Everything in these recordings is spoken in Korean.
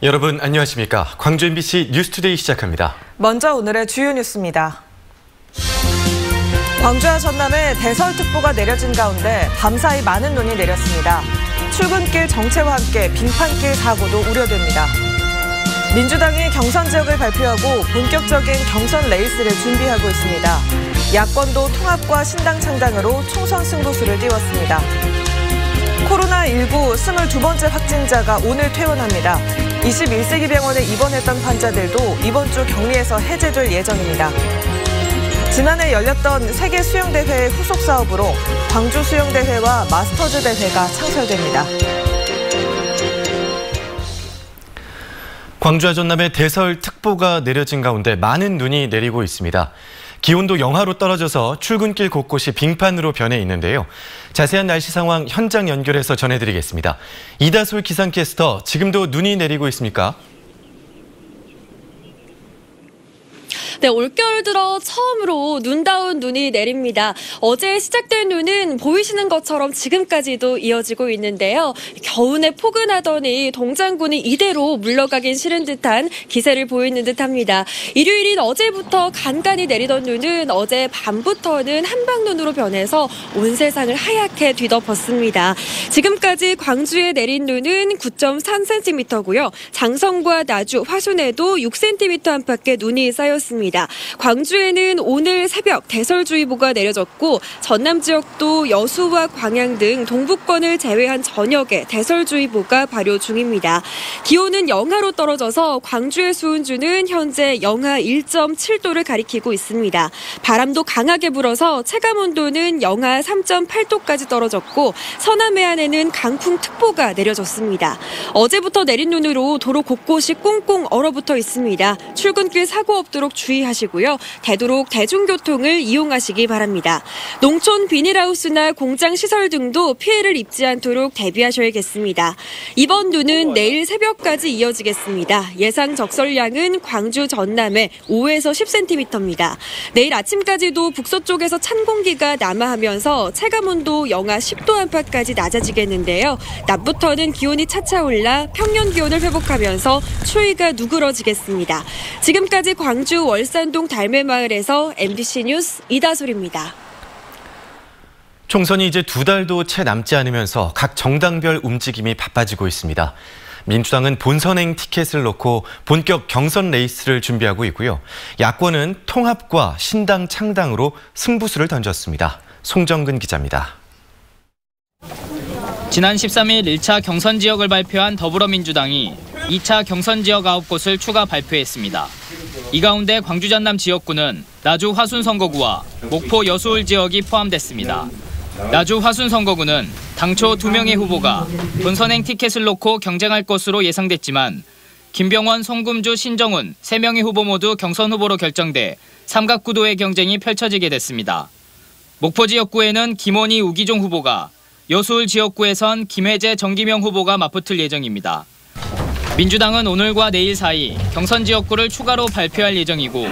여러분 안녕하십니까? 광주 MBC 뉴스투데이 시작합니다. 먼저 오늘의 주요 뉴스입니다. 광주와 전남에 대설특보가 내려진 가운데 밤사이 많은 눈이 내렸습니다. 출근길 정체와 함께 빙판길 사고도 우려됩니다. 민주당이 경선 지역을 발표하고 본격적인 경선 레이스를 준비하고 있습니다. 야권도 통합과 신당 창당으로 총선 승부수를 띄웠습니다. 코로나19 22번째 확진자가 오늘 퇴원합니다. 21세기 병원에 입원했던 환자들도 이번 주 격리에서 해제될 예정입니다. 지난해 열렸던 세계 수영대회의 후속 사업으로 광주 수영대회와 마스터즈 대회가 창설됩니다. 광주와 전남에 대설특보가 내려진 가운데 많은 눈이 내리고 있습니다. 기온도 영하로 떨어져서 출근길 곳곳이 빙판으로 변해 있는데요. 자세한 날씨 상황 현장 연결해서 전해드리겠습니다. 이다솔 기상캐스터, 지금도 눈이 내리고 있습니까? 네, 올겨울 들어 처음으로 눈다운 눈이 내립니다. 어제 시작된 눈은 보이시는 것처럼 지금까지도 이어지고 있는데요. 겨우내 포근하더니 동장군이 이대로 물러가긴 싫은 듯한 기세를 보이는 듯합니다. 일요일인 어제부터 간간히 내리던 눈은 어제 밤부터는 한방눈으로 변해서 온 세상을 하얗게 뒤덮었습니다. 지금까지 광주에 내린 눈은 9.3cm고요. 장성과 나주, 화순에도 6cm 안팎의 눈이 쌓였습니다. 광주에는 오늘 새벽 대설주의보가 내려졌고 전남 지역도 여수와 광양 등 동부권을 제외한 전역에 대설주의보가 발효 중입니다. 기온은 영하로 떨어져서 광주의 수은주는 현재 영하 1.7도를 가리키고 있습니다. 바람도 강하게 불어서 체감온도는 영하 3.8도까지 떨어졌고 서남 해안에는 강풍특보가 내려졌습니다. 어제부터 내린 눈으로 도로 곳곳이 꽁꽁 얼어붙어 있습니다. 출근길 사고 없도록 주의하시고요. 되도록 대중교통을 이용하시기 바랍니다. 농촌 비닐하우스나 공장 시설 등도 피해를 입지 않도록 대비하셔야겠습니다. 이번 눈은 내일 새벽까지 이어지겠습니다. 예상 적설량은 광주 전남에 5에서 10cm입니다. 내일 아침까지도 북서쪽에서 찬 공기가 남하하면서 체감온도 영하 10도 안팎까지 낮아지겠는데요. 낮부터는 기온이 차차 올라 평년 기온을 회복하면서 추위가 누그러지겠습니다. 지금까지 광주 월산동 달매마을에서 MBC 뉴스 이다솔입니다. 총선이 이제 2달도 채 남지 않으면서 각 정당별 움직임이 바빠지고 있습니다. 민주당은 본선행 티켓을 놓고 본격 경선 레이스를 준비하고 있고요. 야권은 통합과 신당 창당으로 승부수를 던졌습니다. 송정근 기자입니다. 지난 13일 1차 경선 지역을 발표한 더불어민주당이 2차 경선 지역 9곳을 추가 발표했습니다. 이 가운데 광주 전남 지역구는 나주 화순 선거구와 목포 여수울 지역이 포함됐습니다. 나주 화순 선거구는 당초 2명의 후보가 본선행 티켓을 놓고 경쟁할 것으로 예상됐지만 김병원, 송금주, 신정훈 3명의 후보 모두 경선 후보로 결정돼 삼각구도의 경쟁이 펼쳐지게 됐습니다. 목포 지역구에는 김원희, 우기종 후보가, 여수울 지역구에선 김혜재, 정기명 후보가 맞붙을 예정입니다. 민주당은 오늘과 내일 사이 경선 지역구를 추가로 발표할 예정이고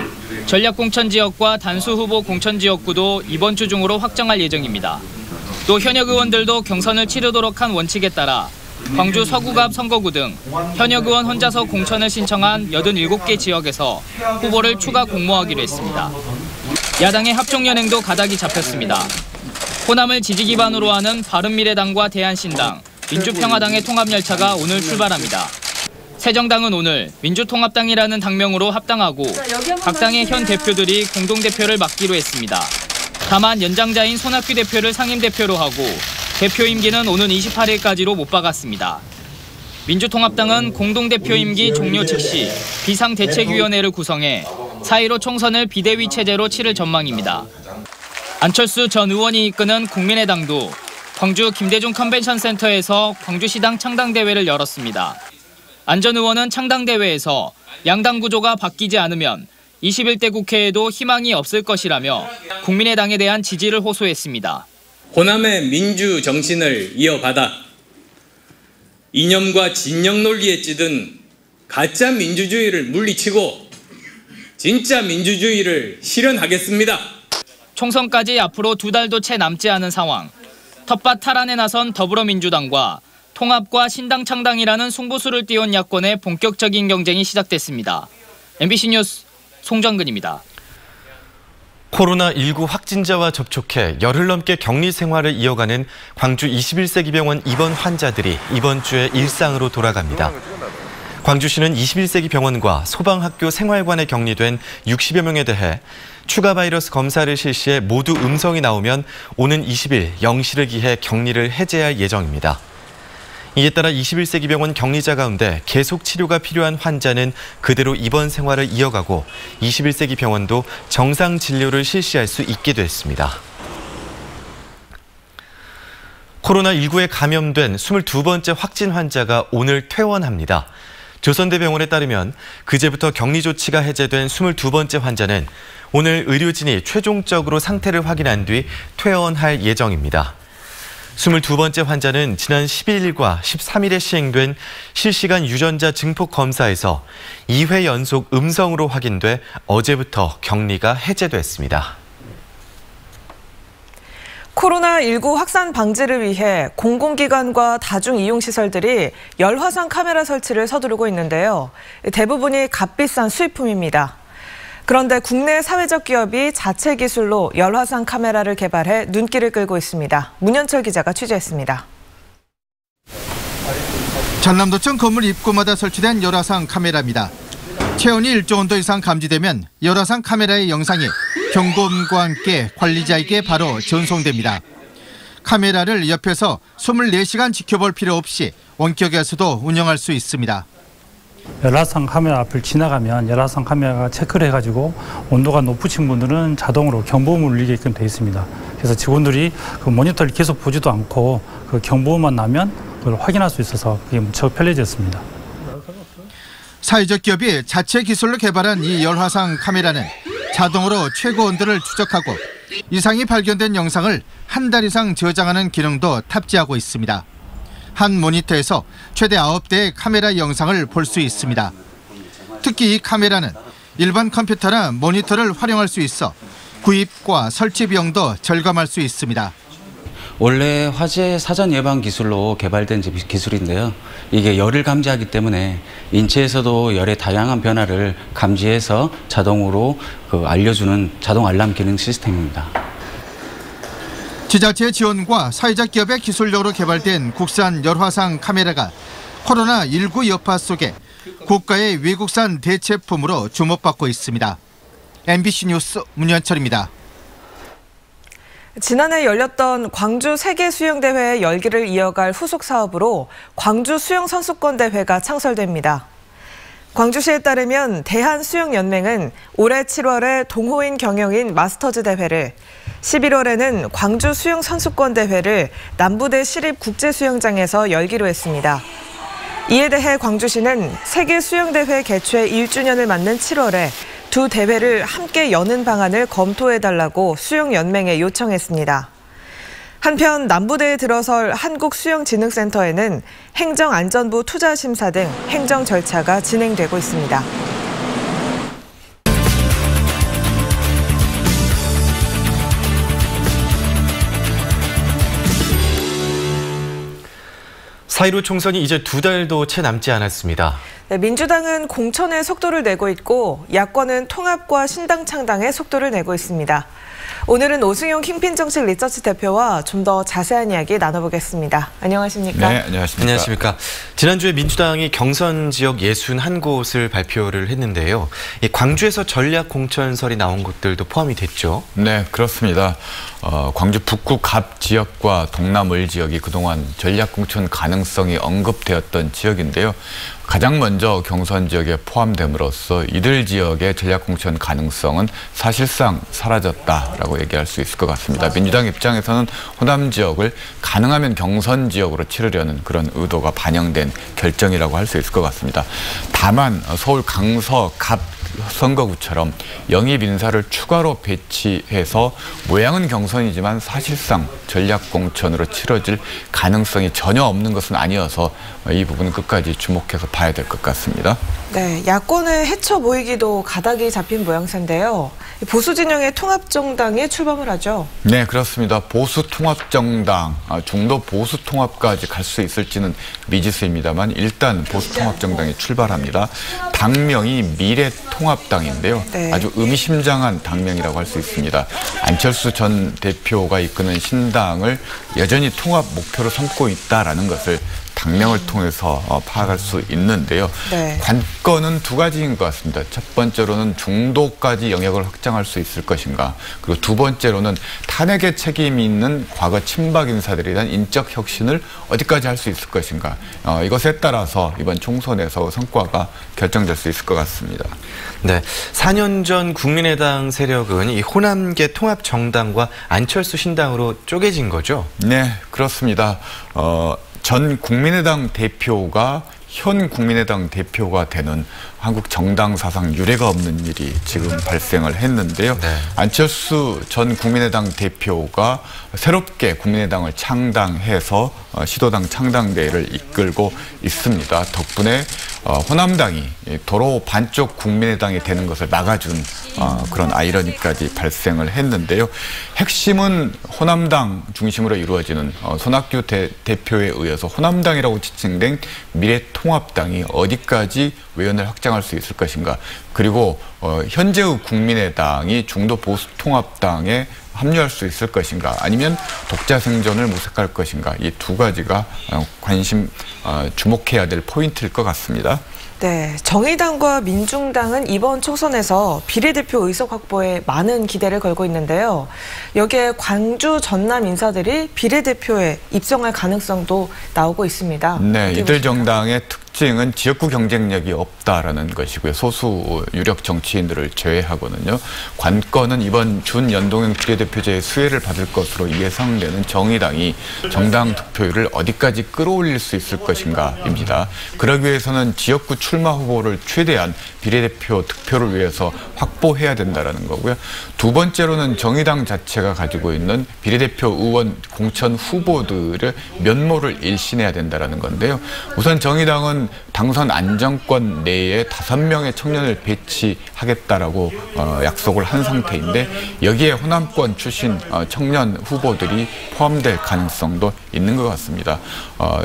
전략공천 지역과 단수 후보 공천 지역구도 이번 주 중으로 확정할 예정입니다. 또 현역 의원들도 경선을 치르도록 한 원칙에 따라 광주 서구갑 선거구 등 현역 의원 혼자서 공천을 신청한 87개 지역에서 후보를 추가 공모하기로 했습니다. 야당의 합종연행도 가닥이 잡혔습니다. 호남을 지지 기반으로 하는 바른미래당과 대한신당, 민주평화당의 통합열차가 오늘 출발합니다. 새정당은 오늘 민주통합당이라는 당명으로 합당하고 각 당의 현 대표들이 공동대표를 맡기로 했습니다. 다만 연장자인 손학규 대표를 상임대표로 하고 대표 임기는 오는 28일까지로 못 박았습니다. 민주통합당은 공동대표 임기 종료 즉시 비상대책위원회를 구성해 4.15 총선을 비대위 체제로 치를 전망입니다. 안철수 전 의원이 이끄는 국민의당도 광주 김대중 컨벤션 센터에서 광주시당 창당대회를 열었습니다. 안 전 의원은 창당대회에서 양당 구조가 바뀌지 않으면 21대 국회에도 희망이 없을 것이라며 국민의당에 대한 지지를 호소했습니다. 호남의 민주 정신을 이어받아 이념과 진영 논리에 찌든 가짜 민주주의를 물리치고 진짜 민주주의를 실현하겠습니다. 총선까지 앞으로 2달도 채 남지 않은 상황. 텃밭 탈환에 나선 더불어민주당과 통합과 신당 창당이라는 승부수를 띄운 야권의 본격적인 경쟁이 시작됐습니다. MBC 뉴스 송정근입니다. 코로나19 확진자와 접촉해 열흘 넘게 격리 생활을 이어가는 광주 21세기 병원 입원 환자들이 이번 주에 일상으로 돌아갑니다. 광주시는 21세기 병원과 소방학교 생활관에 격리된 60여 명에 대해 추가 바이러스 검사를 실시해 모두 음성이 나오면 오는 20일 0시를 기해 격리를 해제할 예정입니다. 이에 따라 21세기 병원 격리자 가운데 계속 치료가 필요한 환자는 그대로 입원 생활을 이어가고 21세기 병원도 정상 진료를 실시할 수 있게 됐습니다. 코로나19에 감염된 22번째 확진 환자가 오늘 퇴원합니다. 조선대병원에 따르면 그제부터 격리 조치가 해제된 22번째 환자는 오늘 의료진이 최종적으로 상태를 확인한 뒤 퇴원할 예정입니다. 22번째 환자는 지난 12일과 13일에 시행된 실시간 유전자 증폭 검사에서 2회 연속 음성으로 확인돼 어제부터 격리가 해제됐습니다. 코로나19 확산 방지를 위해 공공기관과 다중이용시설들이 열화상 카메라 설치를 서두르고 있는데요. 대부분이 값비싼 수입품입니다. 그런데 국내 사회적 기업이 자체 기술로 열화상 카메라를 개발해 눈길을 끌고 있습니다. 문현철 기자가 취재했습니다. 전남도청 건물 입구마다 설치된 열화상 카메라입니다. 체온이 일정 온도 이상 감지되면 열화상 카메라의 영상이 경고음과 함께 관리자에게 바로 전송됩니다. 카메라를 옆에서 24시간 지켜볼 필요 없이 원격에서도 운영할 수 있습니다. 열화상 카메라 앞을 지나가면 열화상 카메라가 체크를 해가지고 온도가 높으신 분들은 자동으로 경보음을 울리게끔 되어 있습니다. 그래서 직원들이 그 모니터를 계속 보지도 않고 그 경보음만 나면 그걸 확인할 수 있어서 그게 무척 편리해졌습니다. 사회적 기업이 자체 기술로 개발한 이 열화상 카메라는 자동으로 최고 온도를 추적하고 이상이 발견된 영상을 한 달 이상 저장하는 기능도 탑재하고 있습니다. 한 모니터에서 최대 9대의 카메라 영상을 볼 수 있습니다. 특히 이 카메라는 일반 컴퓨터나 모니터를 활용할 수 있어 구입과 설치 비용도 절감할 수 있습니다. 원래 화재 사전 예방 기술로 개발된 기술인데요. 이게 열을 감지하기 때문에 인체에서도 열의 다양한 변화를 감지해서 자동으로 알려주는 자동 알람 기능 시스템입니다. 지자체 지원과 사회적 기업의 기술력으로 개발된 국산 열화상 카메라가 코로나19 여파 속에 고가의 외국산 대체품으로 주목받고 있습니다. MBC 뉴스 문현철입니다. 지난해 열렸던 광주 세계수영대회의 열기를 이어갈 후속 사업으로 광주 수영선수권대회가 창설됩니다. 광주시에 따르면 대한수영연맹은 올해 7월에 동호인 경영인 마스터즈 대회를, 11월에는 광주 수영선수권대회를 남부대 시립국제수영장에서 열기로 했습니다. 이에 대해 광주시는 세계수영대회 개최 1주년을 맞는 7월에 두 대회를 함께 여는 방안을 검토해달라고 수영연맹에 요청했습니다. 한편 남부대에 들어설 한국수영진흥센터에는 행정안전부 투자심사 등 행정 절차가 진행되고 있습니다. 사.15 총선이 이제 2달도 채 남지 않았습니다. 네, 민주당은 공천에 속도를 내고 있고 야권은 통합과 신당 창당에 속도를 내고 있습니다. 오늘은 오승용 킹핀 정책 리서치 대표와 좀 더 자세한 이야기 나눠보겠습니다. 안녕하십니까? 네, 안녕하십니까? 안녕하십니까? 지난주에 민주당이 경선 지역 61곳을 발표를 했는데요. 광주에서 전략 공천설이 나온 곳들도 포함이 됐죠? 네, 그렇습니다. 광주 북구 갑 지역과 동남을 지역이 그동안 전략 공천 가능성이 언급되었던 지역인데요. 가장 먼저 경선 지역에 포함됨으로써 이들 지역의 전략 공천 가능성은 사실상 사라졌다라고 얘기할 수 있을 것 같습니다. 민주당 입장에서는 호남 지역을 가능하면 경선 지역으로 치르려는 그런 의도가 반영된 결정이라고 할 수 있을 것 같습니다. 다만 서울 강서 갑 선거구처럼 영입 인사를 추가로 배치해서 모양은 경선이지만 사실상 전략 공천으로 치러질 가능성이 전혀 없는 것은 아니어서 이 부분은 끝까지 주목해서 봐야 될 것 같습니다. 네, 야권의 해쳐 모이기도 가닥이 잡힌 모양새인데요. 보수 진영의 통합정당에 출범을 하죠. 네, 그렇습니다. 보수통합정당, 중도 보수통합까지 갈 수 있을지는 미지수입니다만 일단 보수통합정당이 출발합니다. 당명이 미래통합당인데요. 네. 아주 의미심장한 당명이라고 할 수 있습니다. 안철수 전 대표가 이끄는 신당을 여전히 통합 목표로 삼고 있다라는 것을 당명을 통해서 파악할 수 있는데요. 네. 관건은 두 가지인 것 같습니다. 첫 번째로는 중도까지 영역을 확장할 수 있을 것인가. 그리고 두 번째로는 탄핵에 책임이 있는 과거 친박 인사들에 대한 인적 혁신을 어디까지 할 수 있을 것인가. 이것에 따라서 이번 총선에서 성과가 결정될 수 있을 것 같습니다. 네, 4년 전 국민의당 세력은 이 호남계 통합정당과 안철수 신당으로 쪼개진 거죠? 네, 그렇습니다. 전 국민의당 대표가 현 국민의당 대표가 되는 한국 정당 사상 유례가 없는 일이 지금 발생을 했는데요. 네. 안철수 전 국민의당 대표가 새롭게 국민의당을 창당해서 시도당 창당대회를 이끌고 있습니다. 덕분에 호남당이 도로 반쪽 국민의당이 되는 것을 막아준 그런 아이러니까지 발생을 했는데요. 핵심은 호남당 중심으로 이루어지는 손학규 대표에 의해서 호남당이라고 지칭된 미래통합당이 어디까지 외연을 확장할 수 있을 것인가. 그리고 현재의 국민의당이 중도 보수통합당에 합류할 수 있을 것인가. 아니면 독자 생존을 모색할 것인가. 이 두 가지가 주목해야 될 포인트일 것 같습니다. 네, 정의당과 민중당은 이번 총선에서 비례대표 의석 확보에 많은 기대를 걸고 있는데요. 여기에 광주, 전남 인사들이 비례대표에 입성할 가능성도 나오고 있습니다. 네, 이들 정당의 특징은 지역구 경쟁력이 없다라는 것이고요. 소수 유력 정치인들을 제외하고는요. 관건은 이번 준연동형 비례대표제의 수혜를 받을 것으로 예상되는 정의당이 정당 득표율을 어디까지 끌어올릴 수 있을 것인가입니다. 그러기 위해서는 지역구 출마 후보를 최대한 비례대표 득표를 위해서 확보해야 된다는 거고요. 두 번째로는 정의당 자체가 가지고 있는 비례대표 의원 공천 후보들의 면모를 일신해야 된다는 건데요. 우선 정의당은 당선 안정권 내에 5명의 청년을 배치하겠다라고 약속을 한 상태인데 여기에 호남권 출신 청년 후보들이 포함될 가능성도 있는 것 같습니다.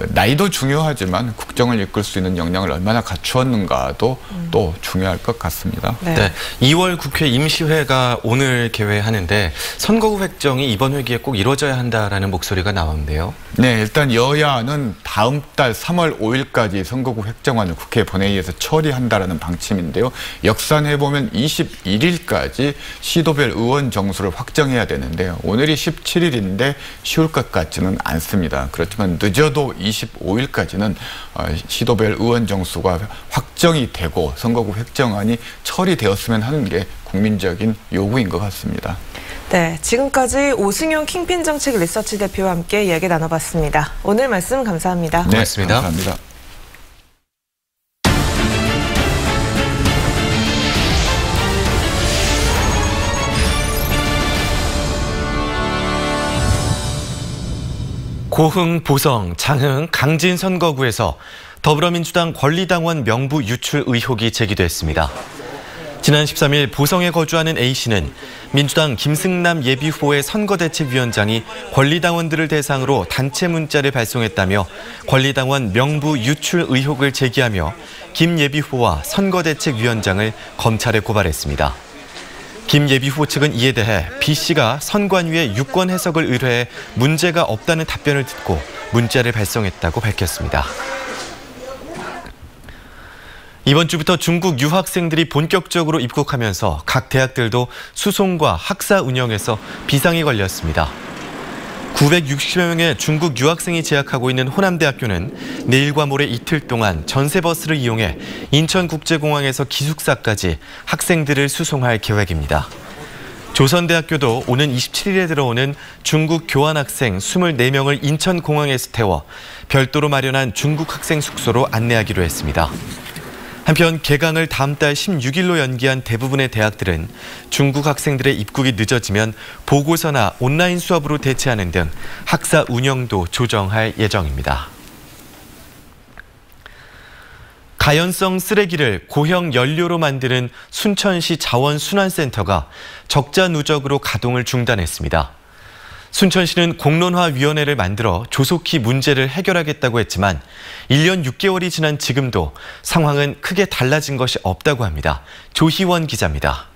나이도 중요하지만 국정을 이끌 수 있는 역량을 얼마나 갖추었는가도 또 중요할 것 같습니다. 네. 2월 국회 임시회가 오늘 개회하는데 선거구 획정이 이번 회기에 꼭 이루어져야 한다라는 목소리가 나오는데요. 네, 일단 여야는 다음 달 3월 5일까지 선거구 획정안을 국회 본회의에서 처리한다라는 방침인데요. 역산해보면 21일까지 시도별 의원 정수를 확정해야 되는데요. 오늘이 17일인데 쉬울 것 같지는 않습니다. 그렇지만 늦어도 25일까지는 시도별 의원 정수가 확정이 되고 선거구 획정안이 처리되었으면 하는 게 국민적인 요구인 것 같습니다. 네, 지금까지 오승용 킹핀 정책 리서치 대표와 함께 이야기 나눠봤습니다. 오늘 말씀 감사합니다. 네, 고맙습니다. 감사합니다. 고흥, 보성, 장흥, 강진 선거구에서 더불어민주당 권리당원 명부 유출 의혹이 제기됐습니다. 지난 13일 보성에 거주하는 A씨는 민주당 김승남 예비후보의 선거대책위원장이 권리당원들을 대상으로 단체 문자를 발송했다며 권리당원 명부 유출 의혹을 제기하며 김 예비후보와 선거대책위원장을 검찰에 고발했습니다. 김 예비후보 측은 이에 대해 B씨가 선관위에 유권 해석을 의뢰해 문제가 없다는 답변을 듣고 문자를 발송했다고 밝혔습니다. 이번 주부터 중국 유학생들이 본격적으로 입국하면서 각 대학들도 수송과 학사 운영에서 비상이 걸렸습니다. 960여 명의 중국 유학생이 재학하고 있는 호남대학교는 내일과 모레 이틀 동안 전세버스를 이용해 인천국제공항에서 기숙사까지 학생들을 수송할 계획입니다. 조선대학교도 오는 27일에 들어오는 중국 교환학생 24명을 인천공항에서 태워 별도로 마련한 중국 학생 숙소로 안내하기로 했습니다. 한편 개강을 다음 달 16일로 연기한 대부분의 대학들은 중국 학생들의 입국이 늦어지면 보고서나 온라인 수업으로 대체하는 등 학사 운영도 조정할 예정입니다. 자연성 쓰레기를 고형 연료로 만드는 순천시 자원순환센터가 적자 누적으로 가동을 중단했습니다. 순천시는 공론화위원회를 만들어 조속히 문제를 해결하겠다고 했지만 1년 6개월이 지난 지금도 상황은 크게 달라진 것이 없다고 합니다. 조희원 기자입니다.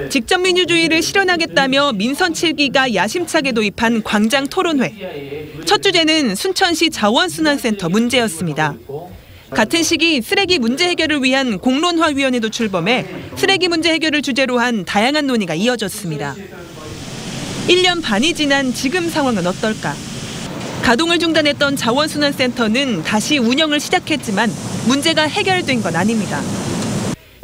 직접 민주주의를 실현하겠다며 민선 7기가 야심차게 도입한 광장 토론회. 첫 주제는 순천시 자원순환센터 문제였습니다. 같은 시기 쓰레기 문제 해결을 위한 공론화위원회도 출범해 쓰레기 문제 해결을 주제로 한 다양한 논의가 이어졌습니다. 1년 반이 지난 지금 상황은 어떨까? 가동을 중단했던 자원순환센터는 다시 운영을 시작했지만 문제가 해결된 건 아닙니다.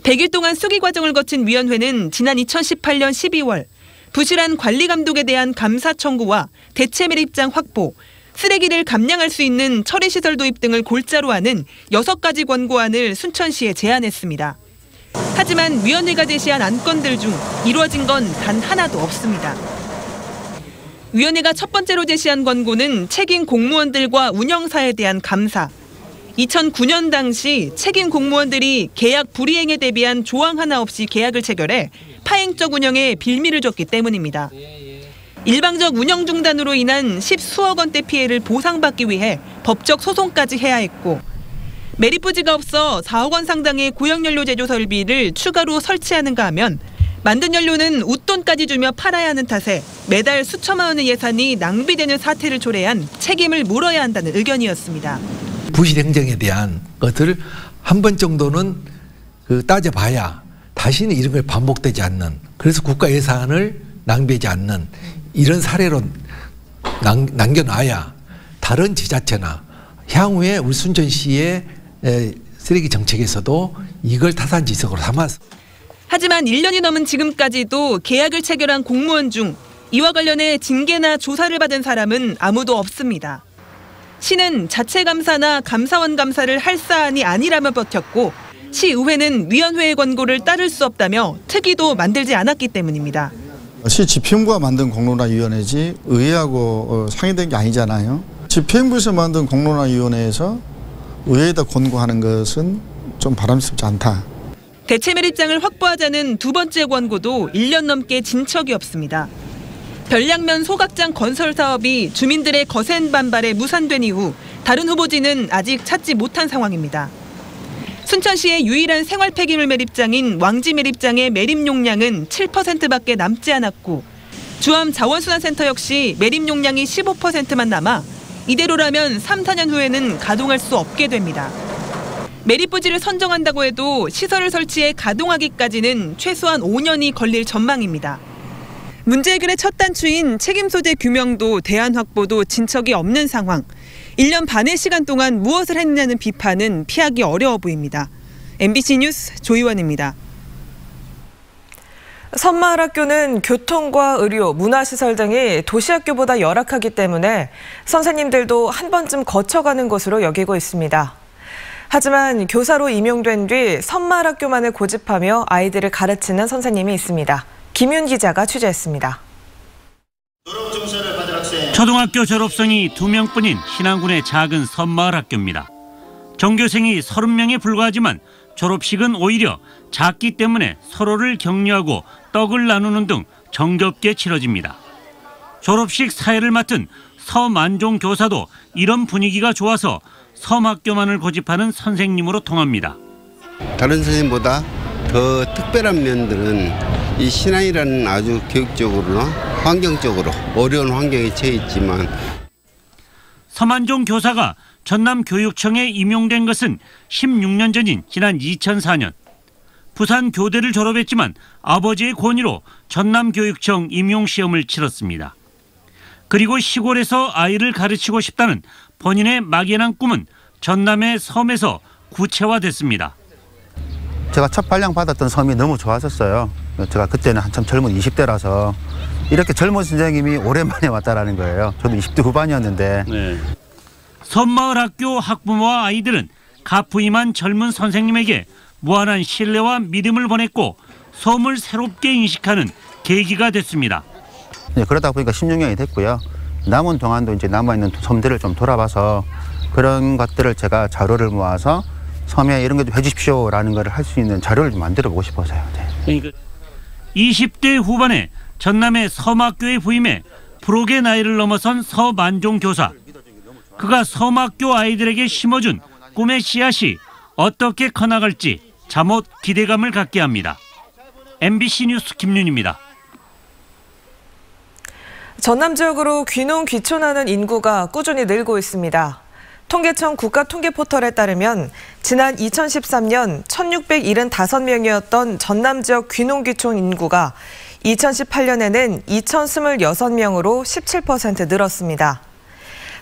100일 동안 수기 과정을 거친 위원회는 지난 2018년 12월 부실한 관리 감독에 대한 감사 청구와 대체 매립장 확보, 쓰레기를 감량할 수 있는 처리시설 도입 등을 골자로 하는 6가지 권고안을 순천시에 제안했습니다. 하지만 위원회가 제시한 안건들 중 이루어진 건 단 하나도 없습니다. 위원회가 첫 번째로 제시한 권고는 책임 공무원들과 운영사에 대한 감사. 2009년 당시 책임 공무원들이 계약 불이행에 대비한 조항 하나 없이 계약을 체결해 파행적 운영에 빌미를 줬기 때문입니다. 일방적 운영 중단으로 인한 10수억 원대 피해를 보상받기 위해 법적 소송까지 해야 했고, 매립 부지가 없어 4억 원 상당의 고형연료 제조 설비를 추가로 설치하는가 하면 만든 연료는 웃돈까지 주며 팔아야 하는 탓에 매달 수천만 원의 예산이 낭비되는 사태를 초래한 책임을 물어야 한다는 의견이었습니다. 부실 행정에 대한 것들을 한 번 정도는 따져봐야 다시는 이런 걸 반복되지 않는, 그래서 국가 예산을 낭비하지 않는 이런 사례로 남겨놔야 다른 지자체나 향후에 우리 순천시의 쓰레기 정책에서도 이걸 타산지석으로 삼아서. 하지만 1년이 넘은 지금까지도 계약을 체결한 공무원 중 이와 관련해 징계나 조사를 받은 사람은 아무도 없습니다. 시는 자체 감사나 감사원 감사를 할 사안이 아니라며 버텼고, 시의회는 위원회의 권고를 따를 수 없다며 특위도 만들지 않았기 때문입니다. 시 집행부가 만든 공론화위원회지 의회하고 상의된 게 아니잖아요. 집행부에서 만든 공론화위원회에서 의회에다 권고하는 것은 좀 바람직하지 않다. 대체 매립장을 확보하자는 두 번째 권고도 1년 넘게 진척이 없습니다. 별량면 소각장 건설 사업이 주민들의 거센 반발에 무산된 이후 다른 후보지는 아직 찾지 못한 상황입니다. 순천시의 유일한 생활 폐기물 매립장인 왕지 매립장의 매립 용량은 7%밖에 남지 않았고, 주암 자원순환센터 역시 매립 용량이 15%만 남아 이대로라면 3, 4년 후에는 가동할 수 없게 됩니다. 매립 부지를 선정한다고 해도 시설을 설치해 가동하기까지는 최소한 5년이 걸릴 전망입니다. 문제 해결의 첫 단추인 책임 소재 규명도 대안 확보도 진척이 없는 상황. 1년 반의 시간 동안 무엇을 했느냐는 비판은 피하기 어려워 보입니다. MBC 뉴스 조희원입니다. 선마을학교는 교통과 의료, 문화시설 등이 도시학교보다 열악하기 때문에 선생님들도 한 번쯤 거쳐가는 것으로 여기고 있습니다. 하지만 교사로 임용된 뒤 선마을학교만을 고집하며 아이들을 가르치는 선생님이 있습니다. 김윤 기자가 취재했습니다. 초등학교 졸업생이 2명뿐인 신안군의 작은 선마을학교입니다. 전교생이 30명에 불과하지만 졸업식은 오히려 작기 때문에 서로를 격려하고 떡을 나누는 등 정겹게 치러집니다. 졸업식 사회를 맡은 서만종 교사도 이런 분위기가 좋아서 섬학교만을 고집하는 선생님으로 통합니다. 다른 선생님보다 더 특별한 면들은 이 신안이라는 아주 교육적으로나 환경적으로 어려운 환경에 처해 있지만, 서만종 교사가 전남교육청에 임용된 것은 16년 전인 지난 2004년. 부산 교대를 졸업했지만 아버지의 권유로 전남교육청 임용시험을 치렀습니다. 그리고 시골에서 아이를 가르치고 싶다는 본인의 막연한 꿈은 전남의 섬에서 구체화됐습니다. 제가 첫 발령받았던 섬이 너무 좋았었어요. 제가 그때는 한참 젊은 20대라서 이렇게 젊은 선생님이 오랜만에 왔다라는 거예요. 저도 20대 후반이었는데. 네. 섬마을학교 학부모와 아이들은 가부임한 젊은 선생님에게 무한한 신뢰와 믿음을 보냈고 섬을 새롭게 인식하는 계기가 됐습니다. 네, 그러다 보니까 16년이 됐고요. 남은 동안도 이제 남아있는 섬들을 좀 돌아봐서 그런 것들을 제가 자료를 모아서 섬에 이런 거 좀 해주십시오라는 걸 할 수 있는 자료를 좀 만들어 보고 싶어서요. 네. 20대 후반에 전남의 섬학교에 부임해 프록의 나이를 넘어선 서만종 교사. 그가 섬학교 아이들에게 심어준 꿈의 씨앗이 어떻게 커나갈지 잠옷 기대감을 갖게 합니다. MBC 뉴스 김윤입니다. 전남 지역으로 귀농 귀촌하는 인구가 꾸준히 늘고 있습니다. 통계청 국가통계포털에 따르면 지난 2013년 1,675명이었던 전남 지역 귀농 귀촌 인구가 2018년에는 2,026명으로 17% 늘었습니다.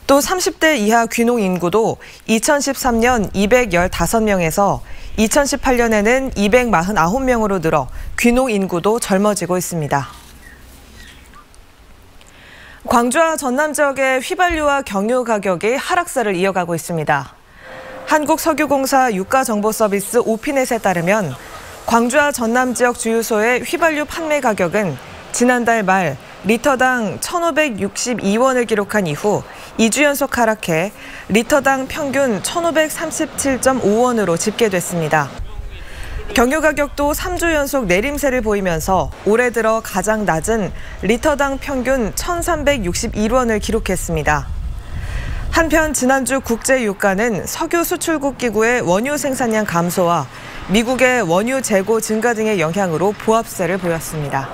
또 30대 이하 귀농 인구도 2013년 215명에서 2018년에는 249명으로 늘어 귀농 인구도 젊어지고 있습니다. 광주와 전남 지역의 휘발유와 경유 가격이 하락세를 이어가고 있습니다. 한국석유공사 유가정보서비스 오피넷에 따르면 광주와 전남 지역 주유소의 휘발유 판매 가격은 지난달 말 리터당 1,562원을 기록한 이후 2주 연속 하락해 리터당 평균 1,537.5원으로 집계됐습니다. 경유 가격도 3주 연속 내림세를 보이면서 올해 들어 가장 낮은 리터당 평균 1,361원을 기록했습니다. 한편 지난주 국제유가는 석유 수출국 기구의 원유 생산량 감소와 미국의 원유 재고 증가 등의 영향으로 보합세를 보였습니다.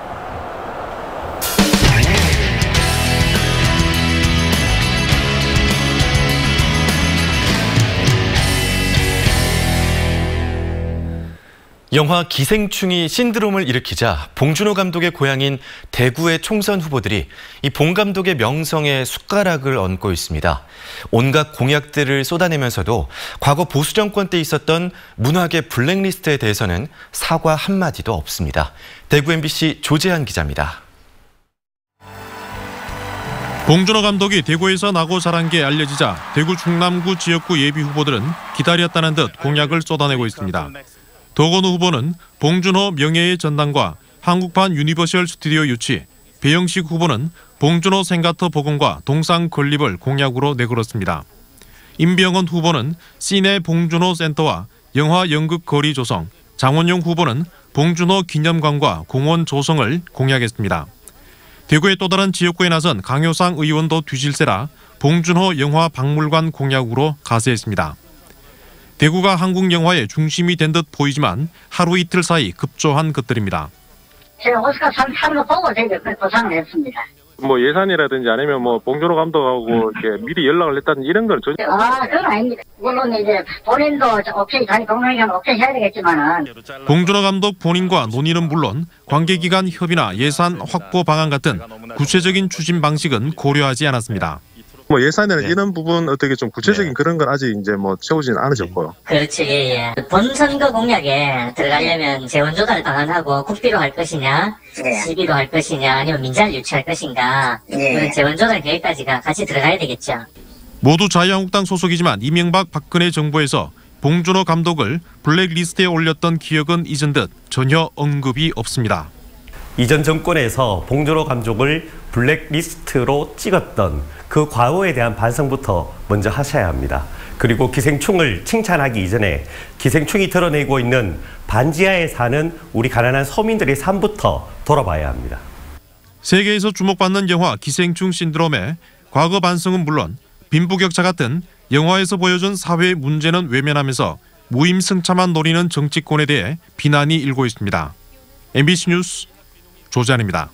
영화 기생충이 신드롬을 일으키자 봉준호 감독의 고향인 대구의 총선 후보들이 이 봉 감독의 명성에 숟가락을 얹고 있습니다. 온갖 공약들을 쏟아내면서도 과거 보수 정권 때 있었던 문학의 블랙리스트에 대해서는 사과 한마디도 없습니다. 대구 MBC 조재한 기자입니다. 봉준호 감독이 대구에서 나고 자란 게 알려지자 대구 충남구 지역구 예비 후보들은 기다렸다는 듯 공약을 쏟아내고 있습니다. 도건우 후보는 봉준호 명예의 전당과 한국판 유니버셜 스튜디오 유치, 배영식 후보는 봉준호 생가터 복원과 동상 건립을 공약으로 내걸었습니다. 임병헌 후보는 시내 봉준호 센터와 영화 연극 거리 조성, 장원용 후보는 봉준호 기념관과 공원 조성을 공약했습니다. 대구의 또 다른 지역구에 나선 강효상 의원도 뒤질세라 봉준호 영화 박물관 공약으로 가세했습니다. 대구가 한국 영화의 중심이 된 듯 보이지만 하루 이틀 사이 급조한 것들입니다. 제가 오스카 산 거 보고 되게 보상을 했습니다. 예산이라든지 아니면 봉준호 감독하고 이렇게 미리 연락을 했다든지 이런 건 전혀. 그건 아닙니다. 물론 이제 본인도 오케이 자기 동료에게 오케이 해야 되겠지만은. 봉준호 감독 본인과 논의는 물론 관계기관 협의나 예산 확보 방안 같은 구체적인 추진 방식은 고려하지 않았습니다. 예산이나 이런 부분 어떻게 좀 구체적인 그런 건 아직 이제 채우지는 않으셨고요. 그렇지, 예. 본선거 공약에 들어가려면 재원 조달 방안하고 국비로 할 것이냐, 시비로 할 것이냐, 아니면 민자를 유치할 것인가, 그런 재원 조달 계획까지가 같이 들어가야 되겠죠. 모두 자유한국당 소속이지만 이명박 박근혜 정부에서 봉준호 감독을 블랙리스트에 올렸던 기억은 잊은 듯 전혀 언급이 없습니다. 이전 정권에서 봉준호 감독을 블랙리스트로 찍었던 그 과거에 대한 반성부터 먼저 하셔야 합니다. 그리고 기생충을 칭찬하기 이전에 기생충이 드러내고 있는 반지하에 사는 우리 가난한 서민들의 삶부터 돌아봐야 합니다. 세계에서 주목받는 영화 기생충 신드롬의 과거 반성은 물론 빈부격차 같은 영화에서 보여준 사회 문제는 외면하면서 무임승차만 노리는 정치권에 대해 비난이 일고 있습니다. MBC 뉴스 조재한입니다.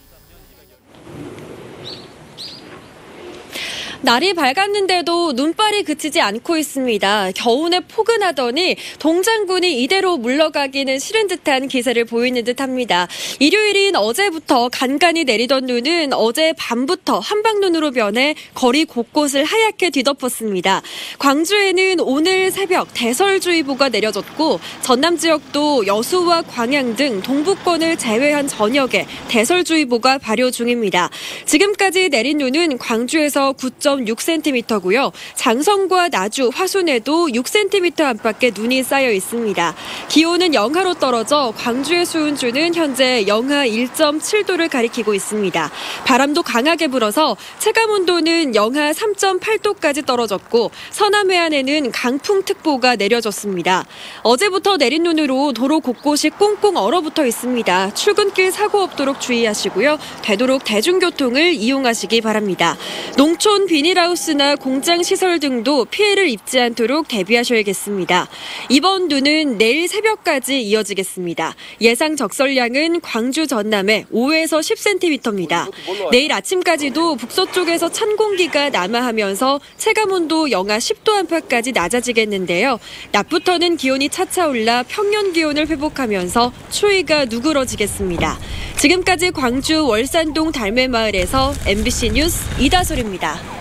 날이 밝았는데도 눈발이 그치지 않고 있습니다. 겨우내 포근하더니 동장군이 이대로 물러가기는 싫은 듯한 기세를 보이는 듯합니다. 일요일인 어제부터 간간히 내리던 눈은 어제 밤부터 한방눈으로 변해 거리 곳곳을 하얗게 뒤덮었습니다. 광주에는 오늘 새벽 대설주의보가 내려졌고 전남 지역도 여수와 광양 등 동부권을 제외한 전역에 대설주의보가 발효 중입니다. 지금까지 내린 눈은 광주에서 9.6mm, 0.6cm고요. 장성과 나주, 화순에도 6cm 안팎의 눈이 쌓여 있습니다. 기온은 영하로 떨어져 광주의 수은주는 현재 영하 1.7도를 가리키고 있습니다. 바람도 강하게 불어서 체감온도는 영하 3.8도까지 떨어졌고 서남 해안에는 강풍특보가 내려졌습니다. 어제부터 내린 눈으로 도로 곳곳이 꽁꽁 얼어붙어 있습니다. 출근길 사고 없도록 주의하시고요. 되도록 대중교통을 이용하시기 바랍니다. 농촌 비닐하우스나 공장 시설 등도 피해를 입지 않도록 대비하셔야겠습니다. 이번 눈은 내일 새벽까지 이어지겠습니다. 예상 적설량은 광주 전남에 5에서 10cm입니다. 내일 아침까지도 북서쪽에서 찬 공기가 남하하면서 체감온도 영하 10도 안팎까지 낮아지겠는데요. 낮부터는 기온이 차차 올라 평년 기온을 회복하면서 추위가 누그러지겠습니다. 지금까지 광주 월산동 달매마을에서 MBC 뉴스 이다솔입니다.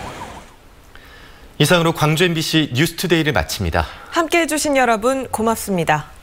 이상으로 광주 MBC 뉴스투데이를 마칩니다. 함께해 주신 여러분 고맙습니다.